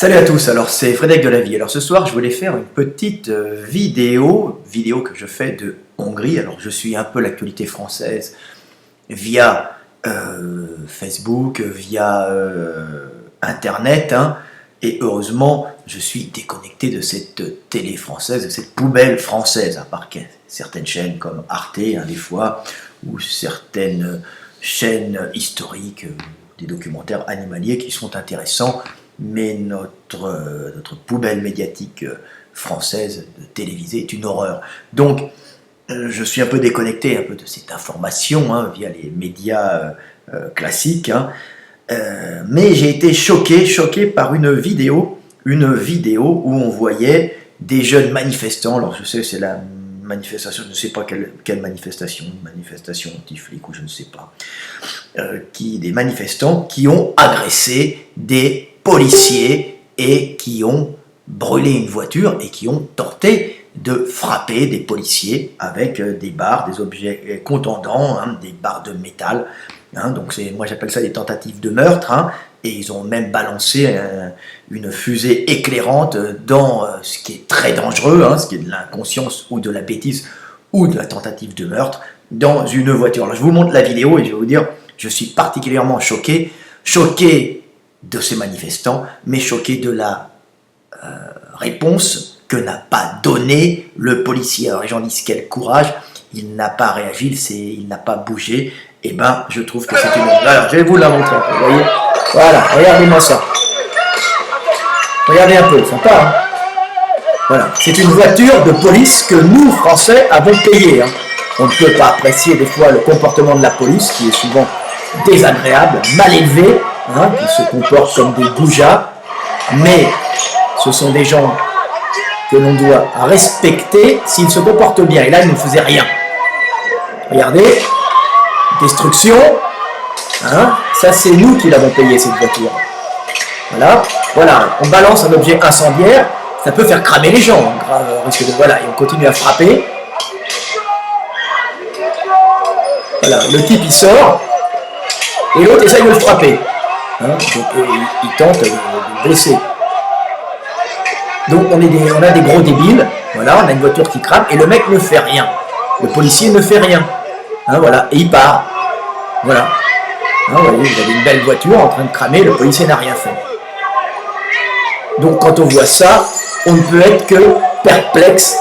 Salut à tous, alors c'est Frédéric de la Vie. Alors ce soir je voulais faire une petite vidéo que je fais de Hongrie. Alors je suis un peu l'actualité française via Facebook, via Internet, hein, et heureusement je suis déconnecté de cette télé française, de cette poubelle française, à part certaines chaînes comme Arte, hein, des fois, ou certaines chaînes historiques, des documentaires animaliers qui sont intéressants. Mais notre poubelle médiatique française télévisée est une horreur. Donc, je suis un peu déconnecté un peu de cette information hein, via les médias classiques. Hein. Mais j'ai été choqué par une vidéo où on voyait des jeunes manifestants. Alors, je sais, c'est la manifestation, je ne sais pas quelle manifestation, une manifestation anti-flic ou je ne sais pas, des manifestants qui ont agressé des policiers et qui ont brûlé une voiture et qui ont tenté de frapper des policiers avec des barres, des objets contondants, hein, des barres de métal. Hein, donc moi j'appelle ça des tentatives de meurtre. Hein, et ils ont même balancé une fusée éclairante dans ce qui est très dangereux, hein, ce qui est de l'inconscience ou de la bêtise ou de la tentative de meurtre dans une voiture. Alors je vous montre la vidéo et je vais vous dire, je suis particulièrement choqué de ces manifestants, mais choqué de la réponse que n'a pas donné le policier. Alors les gens disent quel courage, il n'a pas réagi, il n'a pas bougé. Et ben, je trouve que c'est une honte. Alors, je vais vous la montrer, vous voyez. Voilà, regardez-moi ça. Regardez un peu, sympa, hein. Voilà, c'est une voiture de police que nous, Français, avons payée. Hein. On ne peut pas apprécier des fois le comportement de la police, qui est souvent désagréable, mal élevé, hein, qui se comportent comme des goujats. Mais ce sont des gens que l'on doit respecter s'ils se comportent bien. Et là, ils ne faisaient rien. Regardez. Destruction, hein, ça c'est nous qui l'avons payé cette voiture. Voilà, on balance un objet incendiaire, ça peut faire cramer les gens, hein, grave risque de voilà, et on continue à frapper. Voilà, le type il sort, et l'autre essaye de le frapper. Hein, donc il tente de le blesser. Donc on a des gros débiles, voilà, on a une voiture qui crame, et le mec ne fait rien. Le policier ne fait rien. Hein, voilà, et il part. Voilà. Hein, vous voyez, vous avez une belle voiture en train de cramer, le policier n'a rien fait. Donc quand on voit ça, on ne peut être que perplexe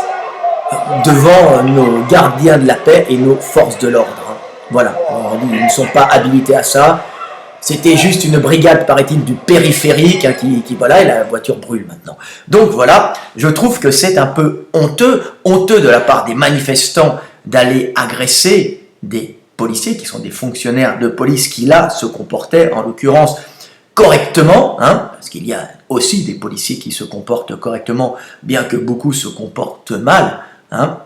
devant nos gardiens de la paix et nos forces de l'ordre. Hein. Voilà, on dit, ils ne sont pas habilités à ça. C'était juste une brigade, paraît-il, du périphérique, hein, qui voilà, et la voiture brûle maintenant. Donc voilà, je trouve que c'est un peu honteux de la part des manifestants d'aller agresser des policiers qui sont des fonctionnaires de police qui là se comportaient en l'occurrence correctement, hein, parce qu'il y a aussi des policiers qui se comportent correctement, bien que beaucoup se comportent mal. Hein.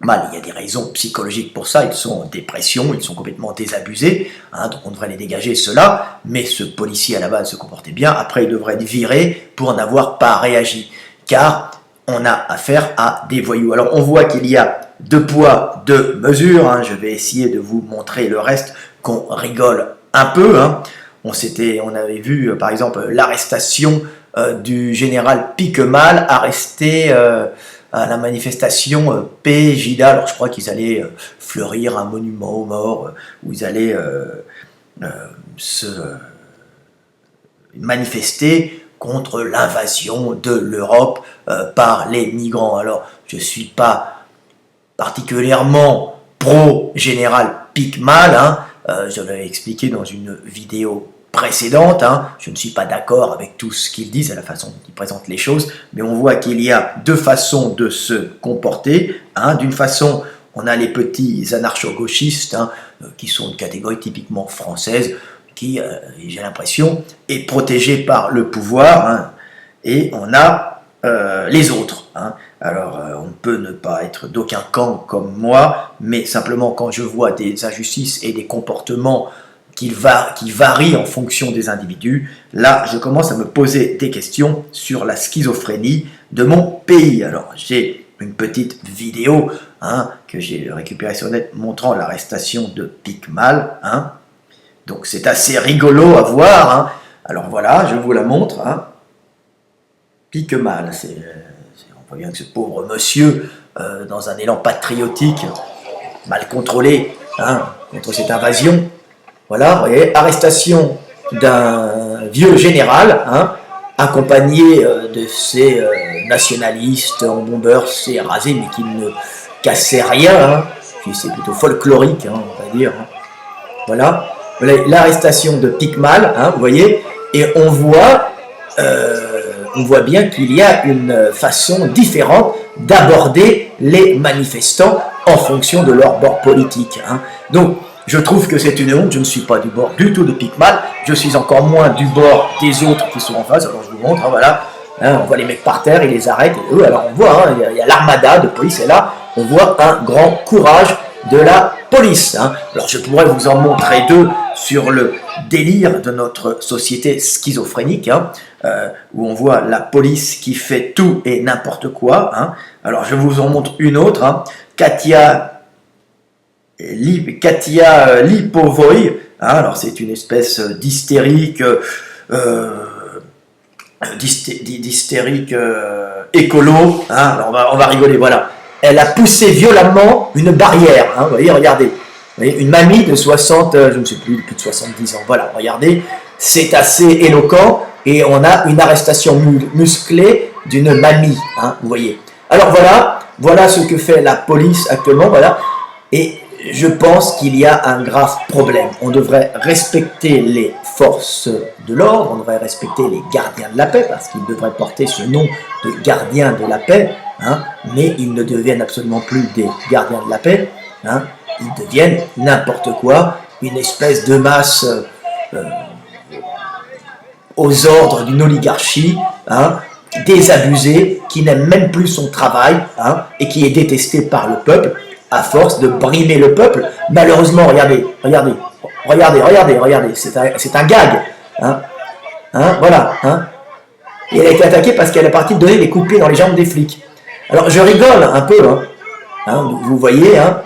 Mal, il y a des raisons psychologiques pour ça, ils sont en dépression, ils sont complètement désabusés, hein, donc on devrait les dégager ceux-là, mais ce policier à la base se comportait bien, après il devrait être viré pour n'avoir pas réagi, car on a affaire à des voyous. Alors on voit qu'il y a deux poids, deux mesures, hein. Je vais essayer de vous montrer le reste, qu'on rigole un peu. Hein. On avait vu par exemple l'arrestation du général Piquemal, à la manifestation PJDA. Alors je crois qu'ils allaient fleurir un monument aux morts, où ils allaient se manifester contre l'invasion de l'Europe par les migrants. Alors je ne suis pas particulièrement pro-général Piquemal, hein, je l'avais expliqué dans une vidéo précédente, hein, je ne suis pas d'accord avec tout ce qu'il dit, c'est la façon dont il présente les choses, mais on voit qu'il y a deux façons de se comporter. Hein. D'une façon, on a les petits anarcho-gauchistes, hein, qui sont une catégorie typiquement française, qui, j'ai l'impression, est protégée par le pouvoir, hein, et on a les autres. Hein. Alors, on ne peut ne pas être d'aucun camp comme moi, mais simplement quand je vois des injustices et des comportements qui varient en fonction des individus, là, je commence à me poser des questions sur la schizophrénie de mon pays. Alors, j'ai une petite vidéo, hein, que j'ai récupérée sur net montrant l'arrestation de Piquemal. Hein. Donc, c'est assez rigolo à voir. Hein. Alors voilà, je vous la montre. Hein. pique mal. On voit bien que ce pauvre monsieur, dans un élan patriotique, mal contrôlé, hein, contre cette invasion, voilà, vous voyez, arrestation d'un vieux général, hein, accompagné de ces nationalistes en bombeurs, c'est rasé, mais qui ne cassaient rien, hein, puis c'est plutôt folklorique, hein, on va dire. Hein. Voilà, l'arrestation de Piquemal, hein, vous voyez, et on voit bien qu'il y a une façon différente d'aborder les manifestants en fonction de leur bord politique. Hein. Donc, je trouve que c'est une honte, je ne suis pas du bord du tout de Piquemal, je suis encore moins du bord des autres qui sont en face, alors je vous montre, hein, voilà, hein, on voit les mecs par terre, ils les arrêtent, et eux, alors on voit, hein, il y a l'armada de police, et là, on voit un grand courage de la police. Hein. Alors je pourrais vous en montrer deux sur le délire de notre société schizophrénique, hein, où on voit la police qui fait tout et n'importe quoi. Hein. Alors je vous en montre une autre, hein. Katia Lipovoy, hein, alors c'est une espèce d'hystérique écolo, hein, alors on va rigoler, voilà. Elle a poussé violemment une barrière, hein, vous voyez, regardez. Vous voyez, une mamie de 60, je ne sais plus de 70 ans, voilà, regardez, c'est assez éloquent, et on a une arrestation musclée d'une mamie, hein, vous voyez. Alors voilà ce que fait la police actuellement, voilà, et je pense qu'il y a un grave problème. On devrait respecter les forces de l'ordre, on devrait respecter les gardiens de la paix, parce qu'ils devraient porter ce nom de gardiens de la paix, hein, mais ils ne deviennent absolument plus des gardiens de la paix, hein, ils deviennent n'importe quoi, une espèce de masse aux ordres d'une oligarchie, hein, désabusée, qui n'aime même plus son travail, hein, et qui est détestée par le peuple, à force de brimer le peuple. Malheureusement, regardez, c'est un gag. Hein, voilà. Hein. Et elle a été attaquée parce qu'elle est partie de donner des coups de pied dans les jambes des flics. Alors je rigole un peu, hein. Hein, vous voyez, hein,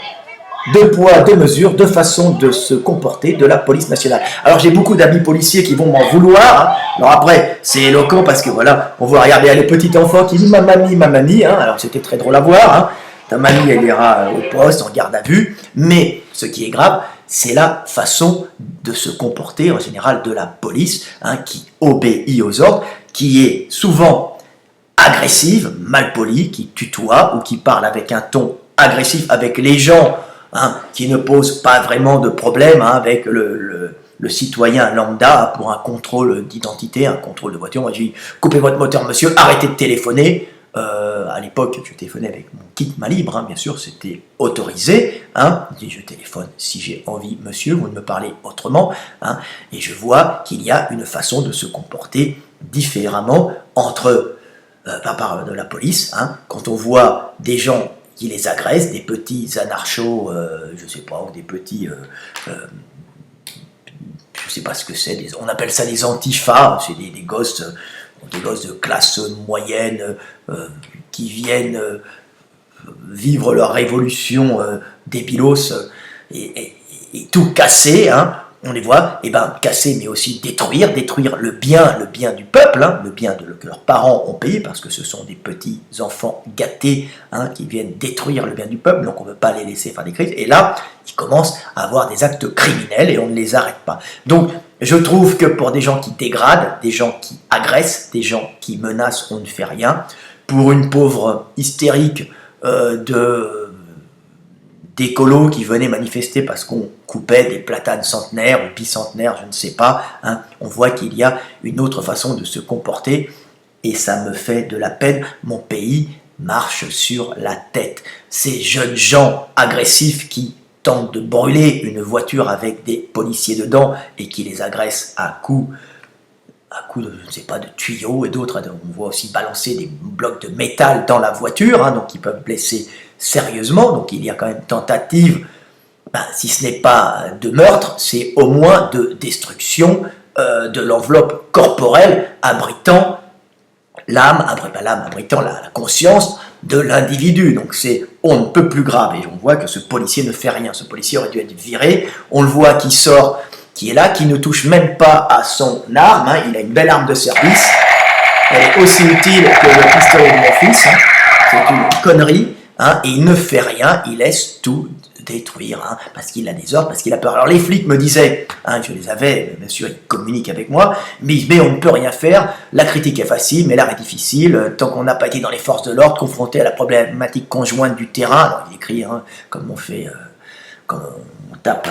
deux poids, deux mesures, deux façons de se comporter de la police nationale. Alors j'ai beaucoup d'amis policiers qui vont m'en vouloir. Hein. Alors après, c'est éloquent parce que voilà, on voit regarder les petits enfants qui disent ma mamie. Hein. Alors c'était très drôle à voir. Hein. Ta mamie, elle ira au poste, en garde à vue. Mais ce qui est grave, c'est la façon de se comporter en général de la police, hein, qui obéit aux ordres, qui est souvent agressive, malpolie, qui tutoie ou qui parle avec un ton agressif avec les gens, hein, qui ne posent pas vraiment de problème, hein, avec le citoyen lambda pour un contrôle d'identité, un contrôle de voiture. Moi, j'ai dit, coupez votre moteur, monsieur, arrêtez de téléphoner. À l'époque, je téléphonais avec mon kit main libre, hein, bien sûr, c'était autorisé. Hein. Je dis, je téléphone si j'ai envie, monsieur, vous ne me parlez autrement. Hein, et je vois qu'il y a une façon de se comporter différemment entre part de la police. Hein, quand on voit des gens qui les agressent, des petits anarchos, je ne sais pas, ou des petits... je ne sais pas ce que c'est, on appelle ça des antifas, c'est des gosses de classe moyenne qui viennent vivre leur révolution débilos et tout casser, hein, on les voit, et ben casser mais aussi détruire le bien du peuple, hein, le bien que leurs parents ont payé, parce que ce sont des petits enfants gâtés, hein, qui viennent détruire le bien du peuple, donc on ne peut pas les laisser faire des crises, et là, ils commencent à avoir des actes criminels et on ne les arrête pas. Donc, je trouve que pour des gens qui dégradent, des gens qui agressent, des gens qui menacent, on ne fait rien. Pour une pauvre hystérique d'écolos qui venaient manifester parce qu'on coupait des platanes centenaires ou bicentenaires, je ne sais pas, hein, on voit qu'il y a une autre façon de se comporter et ça me fait de la peine. Mon pays marche sur la tête. Ces jeunes gens agressifs qui tentent de brûler une voiture avec des policiers dedans et qui les agressent à coups de, je ne sais pas, de tuyaux et d'autres. On voit aussi balancer des blocs de métal dans la voiture, hein, donc qui peuvent blesser sérieusement. Donc il y a quand même tentative, si ce n'est pas de meurtre, c'est au moins de destruction de l'enveloppe corporelle abritant l'âme, abritant la conscience de l'individu. Donc c'est on ne peut plus grave, et on voit que ce policier ne fait rien. Ce policier aurait dû être viré, on le voit qui sort, qui est là, qui ne touche même pas à son arme, hein. Il a une belle arme de service, elle est aussi utile que le pistolet de mon fils, hein. C'est une connerie, hein, et il ne fait rien, il laisse tout détruire, hein, parce qu'il a des ordres, parce qu'il a peur. Alors les flics me disaient, hein, je les avais, bien sûr, ils communiquent avec moi, mais on ne peut rien faire, la critique est facile, mais l'art est difficile, tant qu'on n'a pas été dans les forces de l'ordre, confronté à la problématique conjointe du terrain. Alors il écrit, hein, comme on fait, comme on tape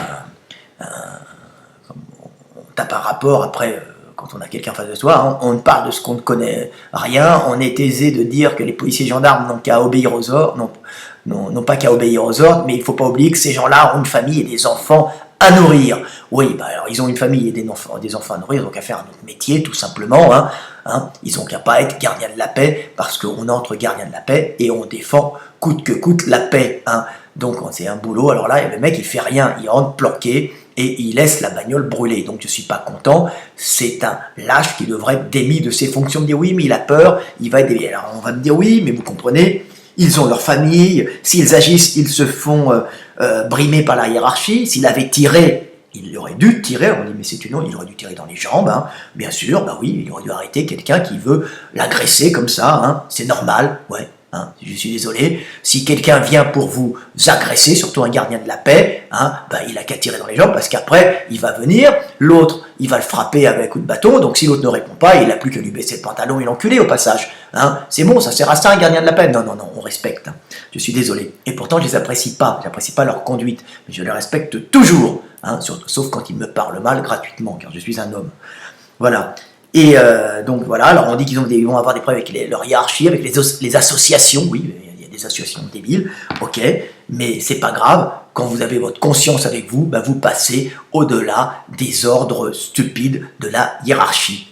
on tape un rapport après, quand on a quelqu'un en face de soi, hein, on parle de ce qu'on ne connaît rien, on est aisé de dire que les policiers et gendarmes n'ont qu'à obéir aux ordres, non pas qu'à obéir aux ordres, mais il ne faut pas oublier que ces gens-là ont une famille et des enfants à nourrir. Oui, bah alors ils ont une famille et des enfants à nourrir, donc à faire un autre métier, tout simplement. Ils n'ont qu'à pas être gardiens de la paix, parce qu'on entre gardien de la paix et on défend coûte que coûte la paix. Donc c'est un boulot, alors là, le mec il fait rien, il rentre planqué, et il laisse la bagnole brûler. Donc je ne suis pas content, c'est un lâche qui devrait être démis de ses fonctions, me dire oui, mais il a peur, il va être démis. Alors on va me dire oui, mais vous comprenez, ils ont leur famille, s'ils agissent, ils se font brimer par la hiérarchie. S'il avait tiré, il aurait dû tirer, on dit mais c'est une honte, il aurait dû tirer dans les jambes, bien sûr, bah oui, il aurait dû arrêter quelqu'un qui veut l'agresser comme ça, c'est normal, ouais. Je suis désolé, si quelqu'un vient pour vous agresser, surtout un gardien de la paix, il a qu'à tirer dans les jambes, parce qu'après, il va venir, l'autre, il va le frapper avec un coup de bâton, donc si l'autre ne répond pas, il n'a plus qu'à lui baisser le pantalon et l'enculer au passage. C'est bon, ça sert à ça un gardien de la paix. Non, on respecte. Je suis désolé. Et pourtant, je les apprécie pas, j'apprécie pas leur conduite, mais je les respecte toujours, sauf quand ils me parlent mal gratuitement, car je suis un homme. Voilà. Et donc voilà, alors on dit qu'ils vont avoir des problèmes avec leur hiérarchie, avec les associations, oui, il y a des associations débiles, ok, mais c'est pas grave, quand vous avez votre conscience avec vous, vous passez au-delà des ordres stupides de la hiérarchie.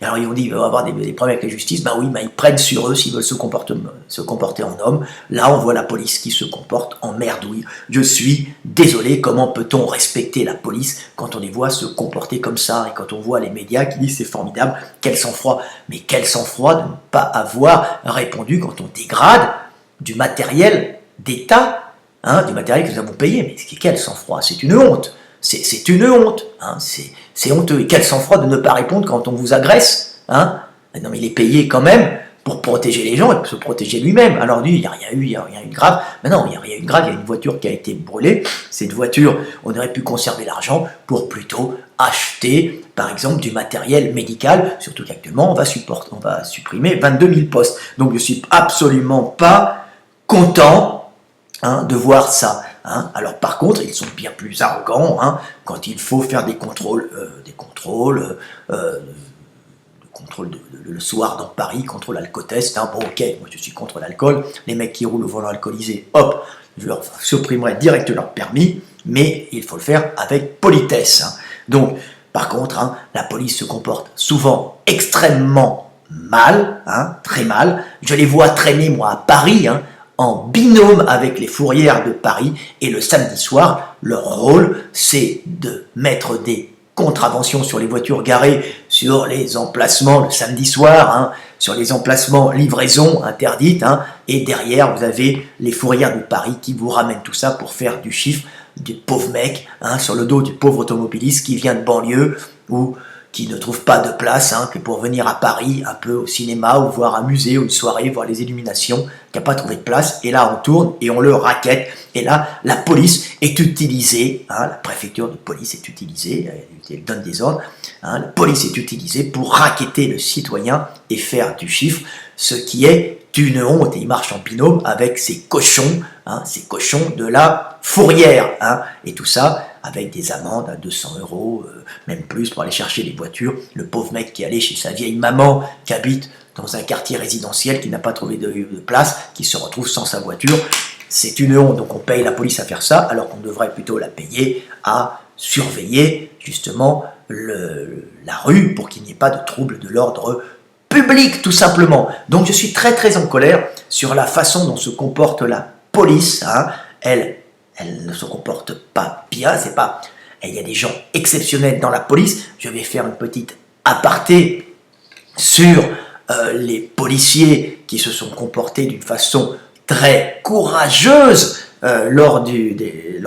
Et alors ils ont dit qu'ils vont avoir des problèmes avec la justice, oui, ils prennent sur eux s'ils veulent se comporter en homme. Là on voit la police qui se comporte en merdouille. Je suis désolé, comment peut-on respecter la police quand on les voit se comporter comme ça, et quand on voit les médias qui disent c'est formidable, quel sang-froid. Mais quel sang-froid de ne pas avoir répondu quand on dégrade du matériel d'État, du matériel que nous avons payé. Mais quel sang-froid, c'est une honte. C'est une honte, c'est honteux. Et quel sang-froid de ne pas répondre quand on vous agresse, Non mais il est payé quand même pour protéger les gens et pour se protéger lui-même. Alors lui, il n'y a rien eu de grave. Mais non, il n'y a rien eu de grave, il y a une voiture qui a été brûlée. Cette voiture, on aurait pu conserver l'argent pour plutôt acheter, par exemple, du matériel médical, surtout qu'actuellement, on va supprimer 22 000 postes. Donc je ne suis absolument pas content de voir ça. Alors par contre, ils sont bien plus arrogants quand il faut faire des contrôles le soir dans Paris, contrôle alcotest. Bon ok, moi je suis contre l'alcool, les mecs qui roulent au volant alcoolisé, hop, je leur supprimerai direct leur permis, mais il faut le faire avec politesse. Donc par contre, la police se comporte souvent extrêmement mal, très mal. Je les vois traîner moi à Paris, en binôme avec les fourrières de Paris, et le samedi soir, leur rôle, c'est de mettre des contraventions sur les voitures garées sur les emplacements le samedi soir, sur les emplacements livraison interdite, et derrière, vous avez les fourrières de Paris qui vous ramènent tout ça pour faire du chiffre, des pauvres mecs, sur le dos du pauvre automobiliste qui vient de banlieue, ou qui ne trouve pas de place que pour venir à Paris, un peu au cinéma, ou voir un musée, ou une soirée, voir les illuminations, qui n'a pas trouvé de place, et là on tourne, et on le raquette, et là la police est utilisée, la préfecture de police est utilisée, elle donne des ordres, la police est utilisée pour raqueter le citoyen et faire du chiffre, ce qui est une honte, et il marche en binôme avec ces cochons de la fourrière, et tout ça avec des amendes à 200 €, même plus, pour aller chercher les voitures. Le pauvre mec qui est allé chez sa vieille maman, qui habite dans un quartier résidentiel, qui n'a pas trouvé de place, qui se retrouve sans sa voiture. C'est une honte, donc on paye la police à faire ça, alors qu'on devrait plutôt la payer à surveiller justement la rue pour qu'il n'y ait pas de trouble de l'ordre public, tout simplement. Donc je suis très très en colère sur la façon dont se comporte la police. Elle ne se comporte pas bien, il y a des gens exceptionnels dans la police. Je vais faire une petite aparté sur les policiers qui se sont comportés d'une façon très courageuse lors des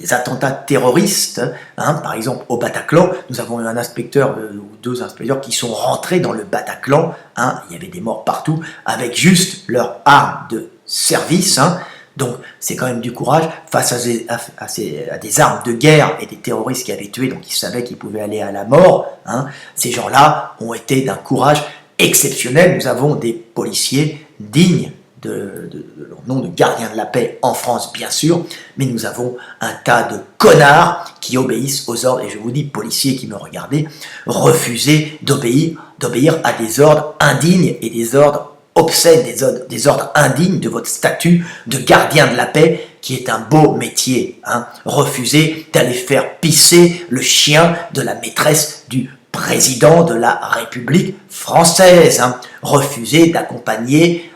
attentats terroristes, hein, par exemple au Bataclan, nous avons eu un inspecteur ou deux inspecteurs qui sont rentrés dans le Bataclan, hein, il y avait des morts partout, avec juste leur arme de service, hein. Donc c'est quand même du courage face à des armes de guerre et des terroristes qui avaient tué, donc ils savaient qu'ils pouvaient aller à la mort, hein. Ces gens-là ont été d'un courage exceptionnel. Nous avons des policiers dignes de leur nom de gardien de la paix en France, bien sûr, mais nous avons un tas de connards qui obéissent aux ordres, et je vous dis, policiers qui me regardez, refusez d'obéir à des ordres indignes et des ordres obscènes, des ordres indignes de votre statut de gardien de la paix, qui est un beau métier, hein. Refusez d'aller faire pisser le chien de la maîtresse du président de la République française, hein. Refusez d'accompagner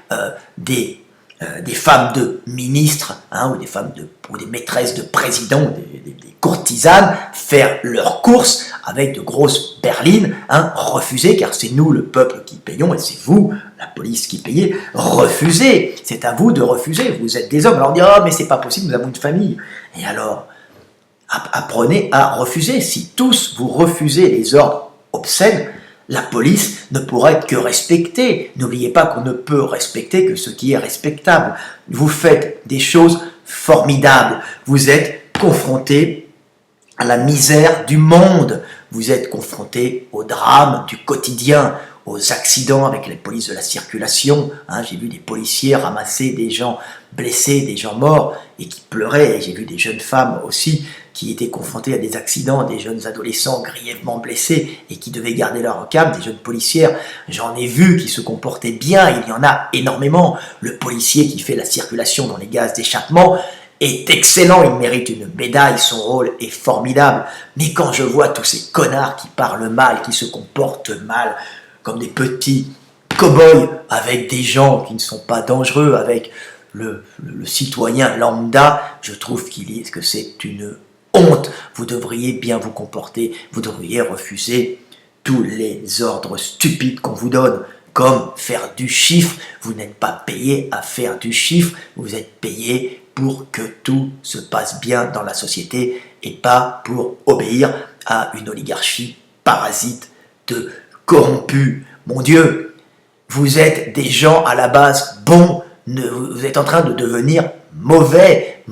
des femmes de ministres, hein, ou des maîtresses de présidents, des courtisanes, faire leurs courses avec de grosses berlines, hein. Refusez, car c'est nous, le peuple, qui payons, et c'est vous, la police, qui payez. Refusez, c'est à vous de refuser, vous êtes des hommes. Alors on dit, oh mais c'est pas possible, nous avons une famille. Et alors, apprenez à refuser. Si tous vous refusez les ordres obscènes, la police ne pourra être que respectée. N'oubliez pas qu'on ne peut respecter que ce qui est respectable. Vous faites des choses formidables. Vous êtes confrontés à la misère du monde. Vous êtes confrontés au drame du quotidien, aux accidents avec les polices de la circulation. Hein, j'ai vu des policiers ramasser des gens blessés, des gens morts, et qui pleuraient. J'ai vu des jeunes femmes aussi qui étaient confrontés à des accidents, des jeunes adolescents grièvement blessés et qui devaient garder leur calme, des jeunes policières. J'en ai vu qui se comportaient bien, il y en a énormément. Le policier qui fait la circulation dans les gaz d'échappement est excellent, il mérite une médaille, son rôle est formidable. Mais quand je vois tous ces connards qui parlent mal, qui se comportent mal, comme des petits cow-boys avec des gens qui ne sont pas dangereux, avec le citoyen lambda, je trouve que c'est une honte. Vous devriez bien vous comporter, vous devriez refuser tous les ordres stupides qu'on vous donne, comme faire du chiffre. Vous n'êtes pas payé à faire du chiffre, vous êtes payé pour que tout se passe bien dans la société et pas pour obéir à une oligarchie parasite de corrompus. Mon Dieu, vous êtes des gens à la base bons, vous êtes en train de devenir mauvais,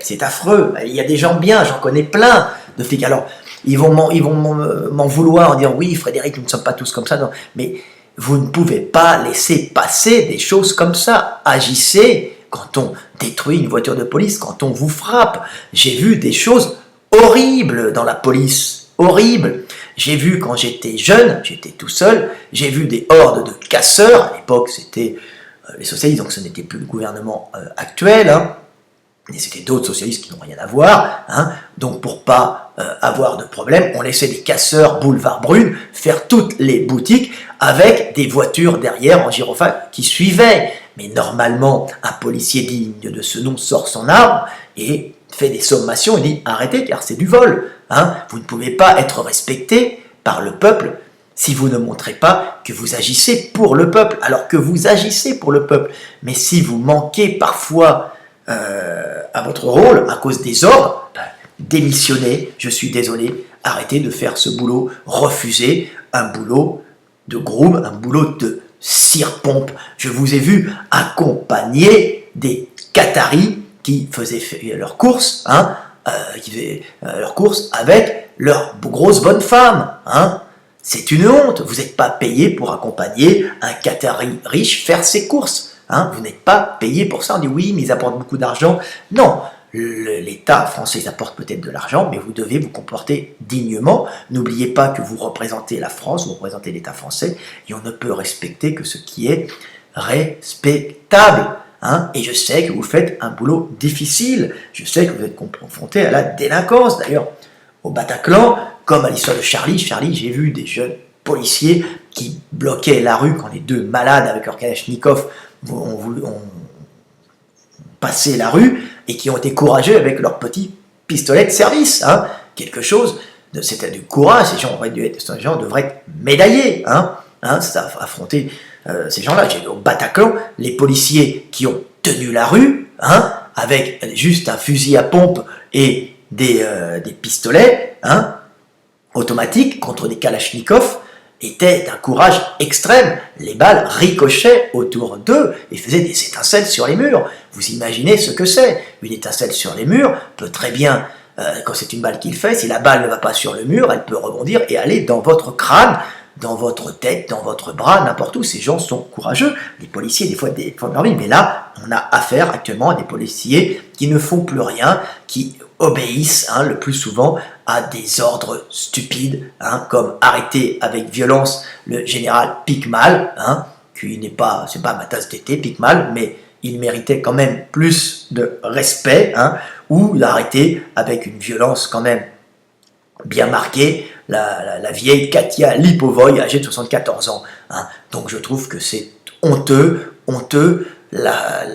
c'est affreux. Il y a des gens bien, j'en connais plein de flics. Alors, ils vont m'en vouloir en disant oui, Frédéric, nous ne sommes pas tous comme ça. Non. Mais vous ne pouvez pas laisser passer des choses comme ça. Agissez quand on détruit une voiture de police, quand on vous frappe. J'ai vu des choses horribles dans la police, horribles. J'ai vu quand j'étais jeune, j'étais tout seul, j'ai vu des hordes de casseurs. À l'époque, c'était les socialistes, donc ce n'était plus le gouvernement actuel, hein, mais c'était d'autres socialistes qui n'ont rien à voir, hein. Donc pour pas avoir de problème, on laissait des casseurs boulevard Brune faire toutes les boutiques avec des voitures derrière en gyrophare qui suivaient. Mais normalement, un policier digne de ce nom sort son arme et fait des sommations et dit arrêtez car c'est du vol, hein. Vous ne pouvez pas être respecté par le peuple si vous ne montrez pas que vous agissez pour le peuple, alors que vous agissez pour le peuple. Mais si vous manquez parfois à votre rôle à cause des ordres, démissionnez, je suis désolé, arrêtez de faire ce boulot, refusez un boulot de groom, un boulot de cire-pompe. Je vous ai vu accompagner des Qataris qui faisaient leurs courses, hein, leurs courses avec leurs grosses bonnes femmes, hein. C'est une honte, vous n'êtes pas payé pour accompagner un Qatari riche faire ses courses, hein. Vous n'êtes pas payé pour ça. On dit oui, mais ils apportent beaucoup d'argent. Non, l'État français apporte peut-être de l'argent, mais vous devez vous comporter dignement. N'oubliez pas que vous représentez la France, vous représentez l'État français, et on ne peut respecter que ce qui est respectable, hein. Et je sais que vous faites un boulot difficile, je sais que vous êtes confronté à la délinquance. D'ailleurs, au Bataclan, comme à l'histoire de Charlie, j'ai vu des jeunes policiers qui bloquaient la rue quand les deux malades avec leur kalachnikov ont passé la rue et qui ont été courageux avec leurs petits pistolets de service, hein. Quelque chose, c'était du courage, ces gens devraient être médaillés, hein, ça affronter ces gens-là. J'ai vu au Bataclan les policiers qui ont tenu la rue, hein, avec juste un fusil à pompe et des pistolets automatiques contre des kalachnikovs était d'un courage extrême. Les balles ricochaient autour d'eux et faisaient des étincelles sur les murs. Vous imaginez ce que c'est? Une étincelle sur les murs peut très bien, quand c'est une balle qu'il fait, si la balle ne va pas sur le mur, elle peut rebondir et aller dans votre crâne, dans votre tête, dans votre bras, n'importe où. Ces gens sont courageux. Les policiers, des fois, défendent leur vie. Mais là, on a affaire actuellement à des policiers qui ne font plus rien, qui obéissent le plus souvent à des ordres stupides, comme arrêter avec violence le général Picmal, qui n'est pas, c'est pas ma tasse d'été, Picmal, mais il méritait quand même plus de respect, ou d'arrêter avec une violence quand même bien marquée la vieille Katia Lipovoy, âgée de 74 ans. Donc je trouve que c'est honteux la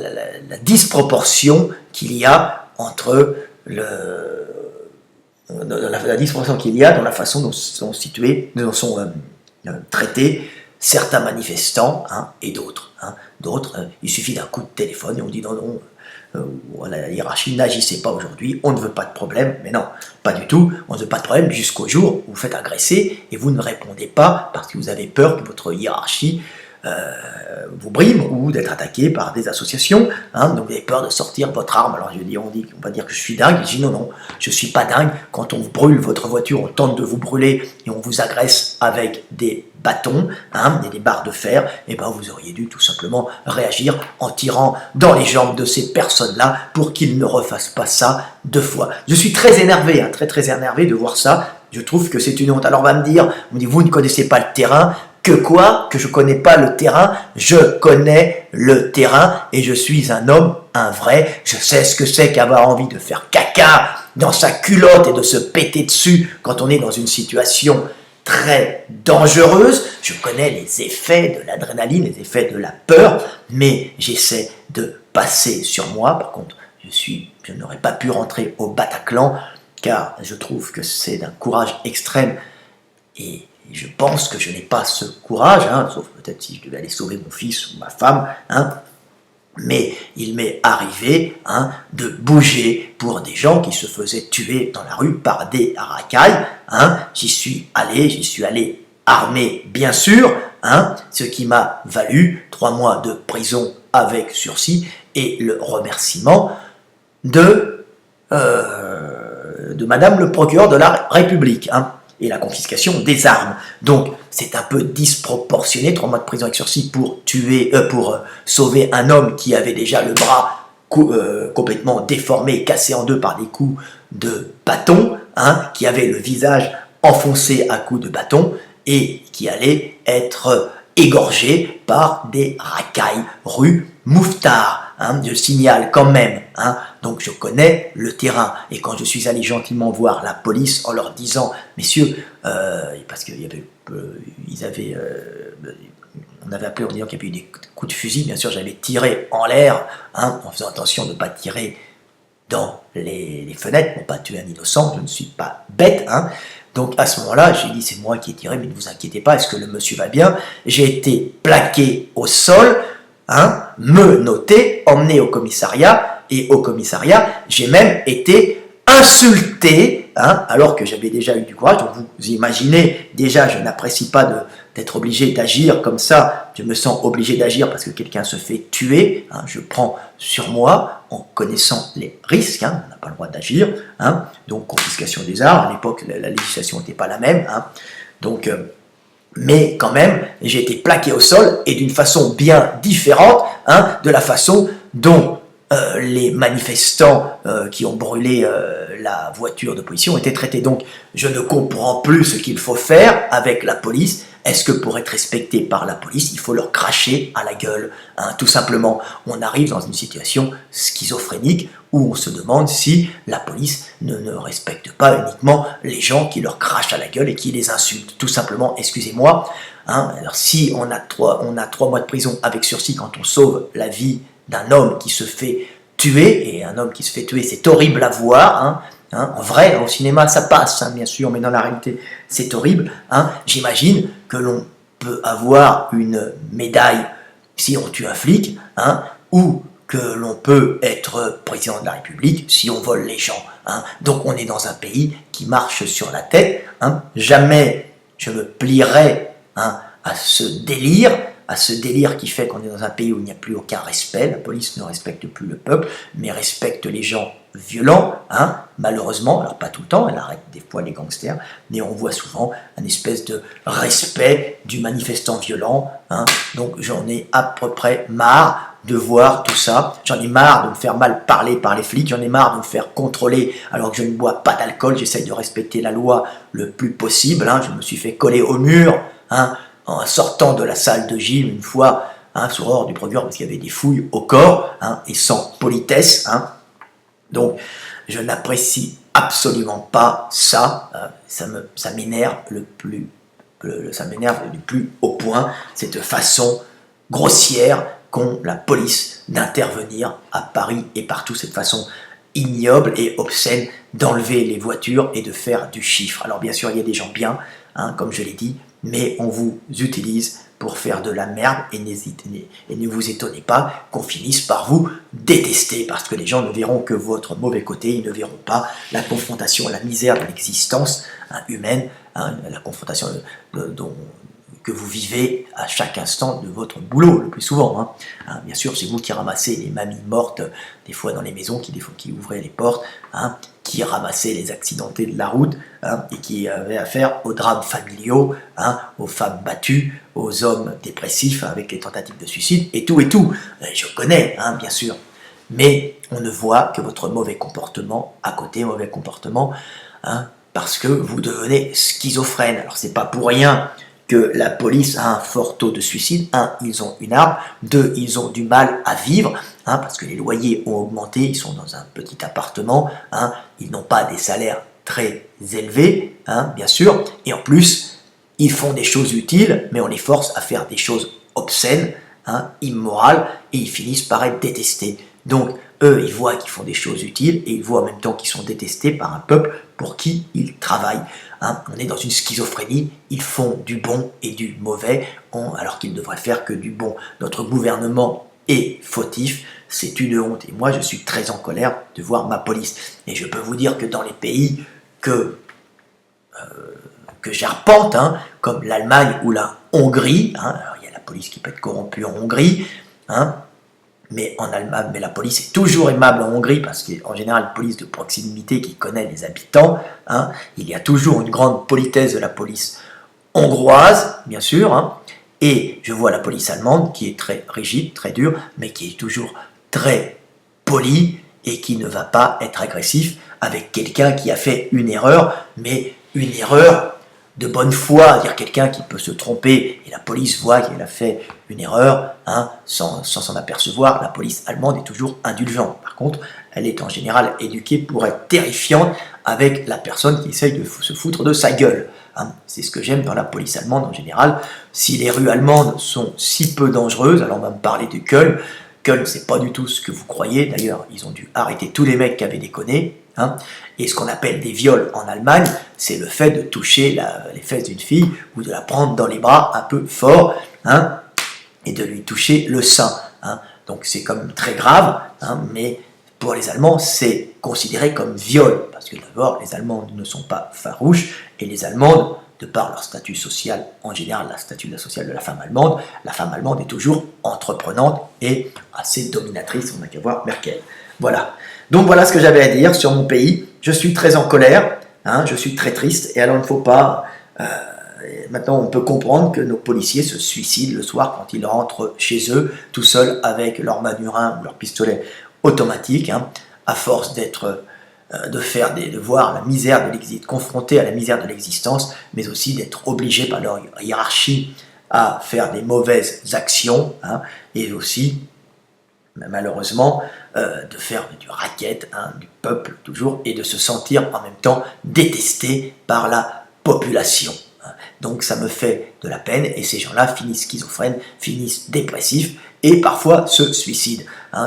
disproportion qu'il y a entre la disproportion qu'il y a dans la façon dont sont traités certains manifestants et d'autres. D'autres, il suffit d'un coup de téléphone et on dit non, la hiérarchie n'agissait pas aujourd'hui, on ne veut pas de problème. Mais non, pas du tout, on ne veut pas de problème jusqu'au jour où vous faites agresser et vous ne répondez pas parce que vous avez peur que votre hiérarchie vous brime ou d'être attaqué par des associations, donc vous avez peur de sortir votre arme. Alors on va dire que je suis dingue. Je dis non, je ne suis pas dingue. Quand on brûle votre voiture, on tente de vous brûler et on vous agresse avec des bâtons, des barres de fer, et ben vous auriez dû tout simplement réagir en tirant dans les jambes de ces personnes-là pour qu'ils ne refassent pas ça deux fois. Je suis très énervé, très énervé de voir ça. Je trouve que c'est une honte. Alors on va me dire, vous ne connaissez pas le terrain. Que quoi? Que je connais pas le terrain? Je connais le terrain et je suis un homme, un vrai. Je sais ce que c'est qu'avoir envie de faire caca dans sa culotte et de se péter dessus quand on est dans une situation très dangereuse. Je connais les effets de l'adrénaline, les effets de la peur, mais j'essaie de passer sur moi. Par contre, je n'aurais pas pu rentrer au Bataclan car je trouve que c'est d'un courage extrême et je pense que je n'ai pas ce courage, sauf peut-être si je devais aller sauver mon fils ou ma femme, mais il m'est arrivé de bouger pour des gens qui se faisaient tuer dans la rue par des racailles. J'y suis allé armé bien sûr, ce qui m'a valu 3 mois de prison avec sursis et le remerciement de Madame le procureur de la République. Et la confiscation des armes. Donc, c'est un peu disproportionné, 3 mois de prison avec sursis pour sauver un homme qui avait déjà le bras complètement déformé, cassé en deux par des coups de bâton, qui avait le visage enfoncé à coups de bâton et qui allait être égorgé par des racailles rue Mouffetard. Je signale quand même, donc je connais le terrain. Et quand je suis allé gentiment voir la police en leur disant, messieurs, parce qu'il y avait, on avait appelé en disant qu'il y avait eu des coups de fusil, bien sûr j'avais tiré en l'air, en faisant attention de ne pas tirer dans les fenêtres pour ne pas tuer un innocent, je ne suis pas bête, Donc à ce moment-là, j'ai dit c'est moi qui ai tiré, mais ne vous inquiétez pas, est-ce que le monsieur va bien? J'ai été plaqué au sol, menotté, emmené au commissariat, et au commissariat, j'ai même été insulté, alors que j'avais déjà eu du courage. Donc vous imaginez, déjà je n'apprécie pas d'être obligé d'agir comme ça, je me sens obligé d'agir parce que quelqu'un se fait tuer, je prends sur moi en connaissant les risques, on n'a pas le droit d'agir, donc confiscation des armes, à l'époque la législation n'était pas la même, donc mais quand même j'ai été plaqué au sol et d'une façon bien différente de la façon dont les manifestants qui ont brûlé la voiture de police ont été traités. Donc je ne comprends plus ce qu'il faut faire avec la police. Est-ce que pour être respecté par la police, il faut leur cracher à la gueule, tout simplement? On arrive dans une situation schizophrénique où on se demande si la police ne respecte pas uniquement les gens qui leur crachent à la gueule et qui les insultent. Tout simplement, excusez-moi. Alors si on a 3 mois de prison avec sursis quand on sauve la vie d'un homme qui se fait tuer, et un homme qui se fait tuer, c'est horrible à voir, en vrai, au cinéma ça passe, bien sûr, mais dans la réalité c'est horrible, j'imagine que l'on peut avoir une médaille si on tue un flic, ou que l'on peut être président de la République si on vole les gens. Hein. Donc on est dans un pays qui marche sur la tête. Hein. Jamais je me plierai à ce délire qui fait qu'on est dans un pays où il n'y a plus aucun respect. La police ne respecte plus le peuple, mais respecte les gens violents, malheureusement, alors pas tout le temps, elle arrête des fois les gangsters, mais on voit souvent un espèce de respect du manifestant violent. Donc j'en ai à peu près marre de voir tout ça, j'en ai marre de me faire mal parler par les flics, j'en ai marre de me faire contrôler alors que je ne bois pas d'alcool, j'essaye de respecter la loi le plus possible, je me suis fait coller au mur, en sortant de la salle de gym une fois, sur ordre du procureur parce qu'il y avait des fouilles au corps, et sans politesse, donc je n'apprécie absolument pas ça, ça m'énerve ça m'énerve du plus haut point, cette façon grossière qu'ont la police d'intervenir à Paris et partout, cette façon ignoble et obscène d'enlever les voitures et de faire du chiffre. Alors bien sûr, il y a des gens bien, comme je l'ai dit, mais on vous utilise pour faire de la merde et ne vous étonnez pas qu'on finisse par vous détester parce que les gens ne verront que votre mauvais côté, ils ne verront pas la confrontation, la misère de l'existence humaine, la confrontation que vous vivez à chaque instant de votre boulot, le plus souvent. Bien sûr, c'est vous qui ramassez les mamies mortes, des fois dans les maisons, qui ouvraient les portes, qui ramassaient les accidentés de la route, et qui avaient affaire aux drames familiaux, aux femmes battues, aux hommes dépressifs avec les tentatives de suicide, et tout. Je connais, bien sûr. Mais on ne voit que votre mauvais comportement à côté, mauvais comportement, parce que vous devenez schizophrène. Alors c'est pas pour rien que la police a un fort taux de suicide. 1, ils ont une arme. 2, ils ont du mal à vivre, parce que les loyers ont augmenté, ils sont dans un petit appartement, ils n'ont pas des salaires très élevés, bien sûr, et en plus, ils font des choses utiles, mais on les force à faire des choses obscènes, immorales, et ils finissent par être détestés. Donc, eux, ils voient qu'ils font des choses utiles, et ils voient en même temps qu'ils sont détestés par un peuple pour qui ils travaillent. On est dans une schizophrénie, ils font du bon et du mauvais, alors qu'ils ne devraient faire que du bon. Notre gouvernement est fautif, c'est une honte. Et moi, je suis très en colère de voir ma police. Et je peux vous dire que dans les pays que j'arpente, comme l'Allemagne ou la Hongrie, alors il y a la police qui peut être corrompue en Hongrie, mais en Allemagne, mais la police est toujours aimable en Hongrie parce qu'en général, une police de proximité qui connaît les habitants, il y a toujours une grande politesse de la police hongroise, bien sûr, et je vois la police allemande qui est très rigide, très dure, mais qui est toujours très polie et qui ne va pas être agressif avec quelqu'un qui a fait une erreur, mais une erreur de bonne foi, c'est-à-dire quelqu'un qui peut se tromper et la police voit qu'il a fait une erreur sans s'en apercevoir. La police allemande est toujours indulgente. Par contre, elle est en général éduquée pour être terrifiante avec la personne qui essaye de se foutre de sa gueule. C'est ce que j'aime dans la police allemande en général. Si les rues allemandes sont si peu dangereuses, alors on va me parler de Köln. Köln, c'est pas du tout ce que vous croyez. D'ailleurs, ils ont dû arrêter tous les mecs qui avaient déconné. Et ce qu'on appelle des viols en Allemagne, c'est le fait de toucher les fesses d'une fille ou de la prendre dans les bras un peu fort et de lui toucher le sein. Donc c'est quand même très grave, mais pour les Allemands, c'est considéré comme viol. Parce que d'abord, les Allemandes ne sont pas farouches et les Allemandes, de par leur statut social, en général, la statut social de la femme allemande est toujours entreprenante et assez dominatrice, on n'a qu'à voir Merkel. Voilà. Donc voilà ce que j'avais à dire sur mon pays. Je suis très en colère, je suis très triste, et alors il ne faut pas... maintenant on peut comprendre que nos policiers se suicident le soir quand ils rentrent chez eux, tout seuls avec leur manurin ou leur pistolet automatique, à force de voir la misère de l'existence, confrontés à la misère de l'existence, mais aussi d'être obligés par leur hiérarchie à faire des mauvaises actions, et aussi, malheureusement, de faire du racket, du peuple toujours, et de se sentir en même temps détesté par la population. Donc ça me fait de la peine, et ces gens-là finissent schizophrènes, finissent dépressifs, et parfois se suicident.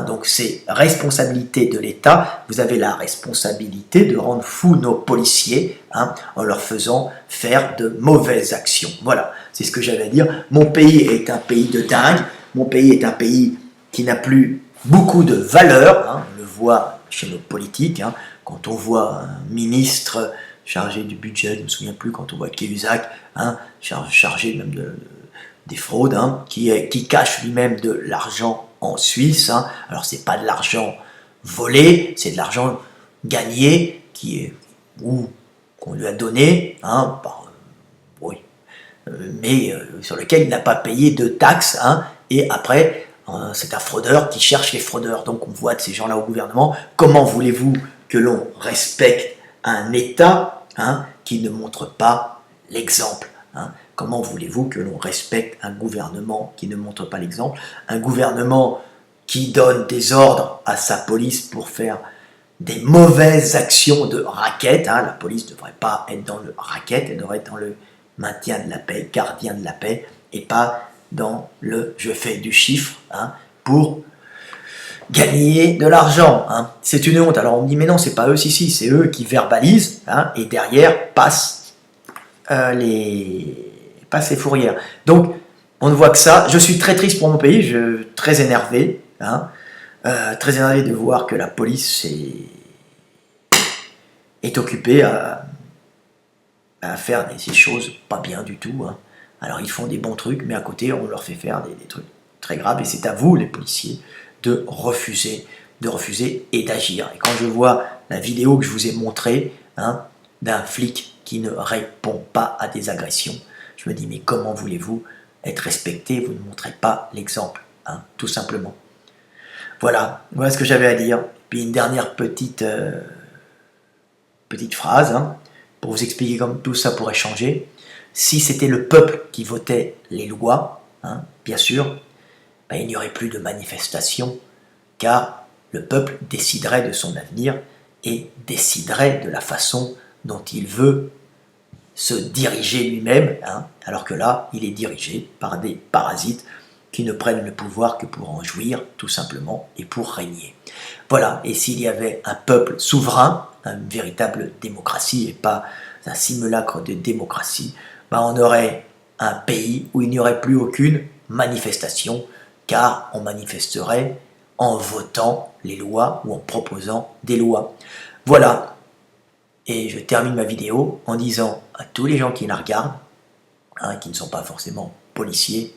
Donc c'est responsabilité de l'État. Vous avez la responsabilité de rendre fous nos policiers en leur faisant faire de mauvaises actions. Voilà, c'est ce que j'avais à dire. Mon pays est un pays de dingue. Mon pays est un pays qui n'a plus beaucoup de valeurs, hein, on le voit chez nos politiques, hein, quand on voit un ministre chargé du budget, je ne me souviens plus, quand on voit Cahuzac, hein, chargé même des fraudes, hein, qui cache lui-même de l'argent en Suisse, hein. Alors c'est pas de l'argent volé, c'est de l'argent gagné ou qu'on lui a donné, hein, oui, mais sur lequel il n'a pas payé de taxes, hein, et après c'est un fraudeur qui cherche les fraudeurs. Donc on voit de ces gens-là au gouvernement. Comment voulez-vous que l'on respecte un État, hein, qui ne montre pas l'exemple, hein? Comment voulez-vous que l'on respecte un gouvernement qui ne montre pas l'exemple? Un gouvernement qui donne des ordres à sa police pour faire des mauvaises actions de racket, hein. La police ne devrait pas être dans le racket, elle devrait être dans le maintien de la paix, gardien de la paix, et pas dans le je fais du chiffre, hein, pour gagner de l'argent, hein. C'est une honte. Alors on me dit mais non, c'est pas eux, si, c'est eux qui verbalisent, hein, et derrière passent les fourrières. Donc on ne voit que ça. Je suis très triste pour mon pays, très énervé, hein, très énervé de voir que la police est occupée à faire ces choses pas bien du tout, hein. Alors ils font des bons trucs, mais à côté on leur fait faire des trucs très graves, et c'est à vous les policiers de refuser et d'agir. Et quand je vois la vidéo que je vous ai montrée, hein, d'un flic qui ne répond pas à des agressions, je me dis mais comment voulez-vous être respecté? Vous ne montrez pas l'exemple, hein, tout simplement. Voilà ce que j'avais à dire. Puis une dernière petite phrase, hein, pour vous expliquer comment tout ça pourrait changer. Si c'était le peuple qui votait les lois, hein, bien sûr, ben, il n'y aurait plus de manifestations, car le peuple déciderait de son avenir et déciderait de la façon dont il veut se diriger lui-même, hein, alors que là, il est dirigé par des parasites qui ne prennent le pouvoir que pour en jouir, tout simplement, et pour régner. Voilà, et s'il y avait un peuple souverain, une véritable démocratie, et pas un simulacre de démocratie, ben on aurait un pays où il n'y aurait plus aucune manifestation, car on manifesterait en votant les lois ou en proposant des lois. Voilà, et je termine ma vidéo en disant à tous les gens qui la regardent, hein, qui ne sont pas forcément policiers,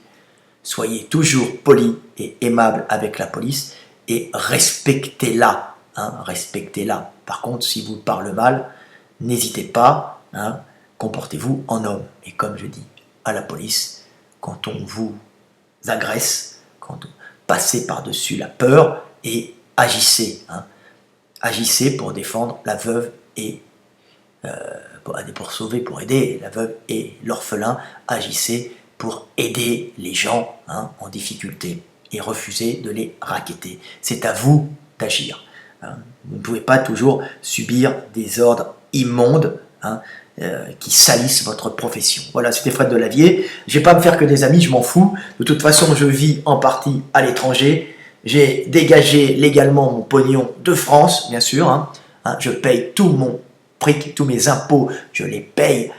soyez toujours polis et aimables avec la police et respectez-la, hein, respectez-la. Par contre, si vous parlez mal, n'hésitez pas, hein, comportez-vous en homme. Et comme je dis à la police, quand on vous agresse, quand on passez par-dessus la peur et agissez, hein, agissez pour défendre la veuve et pour sauver, pour aider la veuve et l'orphelin, agissez pour aider les gens, hein, en difficulté et refusez de les racketter. C'est à vous d'agir, hein. Vous ne pouvez pas toujours subir des ordres immondes, hein, qui salissent votre profession. Voilà, c'était Fred Delavier. Je ne vais pas me faire que des amis, je m'en fous. De toute façon, je vis en partie à l'étranger. J'ai dégagé légalement mon pognon de France, bien sûr, hein. Je paye tout mon prix, tous mes impôts, je les paye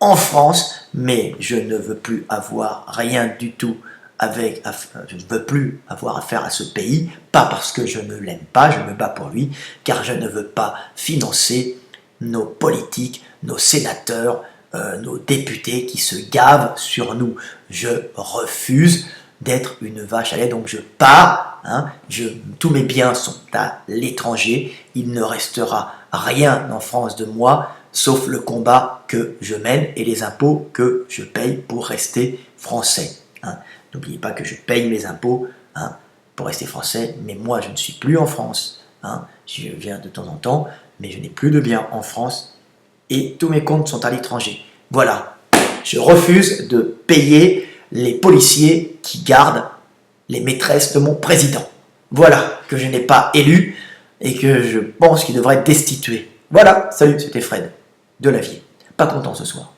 en France, mais je ne veux plus avoir rien du tout je ne veux plus avoir affaire à ce pays, pas parce que je ne l'aime pas, je me bats pour lui, car je ne veux pas financer nos politiques, nos sénateurs, nos députés qui se gavent sur nous. Je refuse d'être une vache à lait, donc je pars, hein, tous mes biens sont à l'étranger, il ne restera rien en France de moi, sauf le combat que je mène et les impôts que je paye pour rester français, hein. N'oubliez pas que je paye mes impôts, hein, pour rester français, mais moi je ne suis plus en France, hein. Je viens de temps en temps, mais je n'ai plus de biens en France et tous mes comptes sont à l'étranger. Voilà, je refuse de payer les policiers qui gardent les maîtresses de mon président. Voilà, que je n'ai pas élu et que je pense qu'il devrait être destitué. Voilà, salut, c'était Fred Delavier. Pas content ce soir.